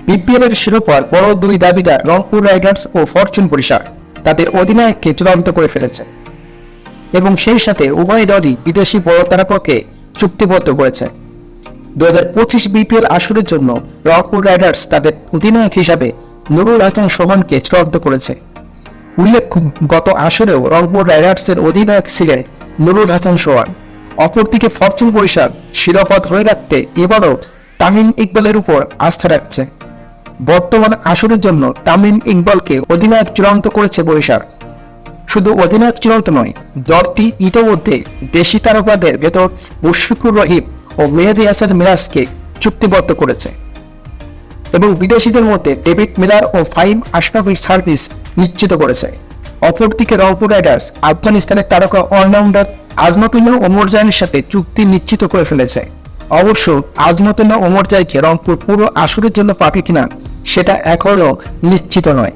BPL এর শিরোপার বড় দুই দাবিদার রংপুর রাইডার্স ও ফরচুন বরিশাল তাদের অধিনায়ককে চূড়ান্ত করে ফেলেছে এবং সেই সাথে উভয় দলই বিদেশি বড় তারকাকে চুক্তিবদ্ধ করেছে। 2025 বিপিএল আসরের জন্য রংপুর রাইডার্স তাদের অধিনায়ক হিসাবে নুরুল হাসান সোহানকে চূড়ান্ত করেছে। উল্লেখ্য, গত আসরেও রংপুর রাইডার্সের অধিনায়ক ছিলেন নুরুল হাসান সোহান। অপরদিকে ফরচুন বরিশাল শিরোপা ধরে রাখতে এবারও তামিম ইকবালের উপর আস্থা রাখছে। বর্তমান আসরের জন্য তামিম ইকবালকে অধিনায়ক চূড়ান্ত করেছে বরিশাল। শুধু অধিনায়ক চূড়ান্ত নয়, দলটি ইতোমধ্যে দেশি তারকাদের ভেতর মুশফিকুর রহিম ও মেহেদী হাসান মিরাজকে চুক্তিবদ্ধ করেছে এবং বিদেশিদের মধ্যে ডেভিড মিলার ও ফাহিম আশরাফের সার্ভিস নিশ্চিত করেছে। অপরদিকে রংপুর রাইডার্স আফগানিস্তানের তারকা অলরাউন্ডার আজমতুল্লাহ ওমরজাইনের সাথে চুক্তি নিশ্চিত করে ফেলেছে। অবশ্য আজমতুল্লাহ ওমরজাইকে রংপুর পুরো আসরের জন্য পাবে কিনা সেটা এখনো নিশ্চিত নয়।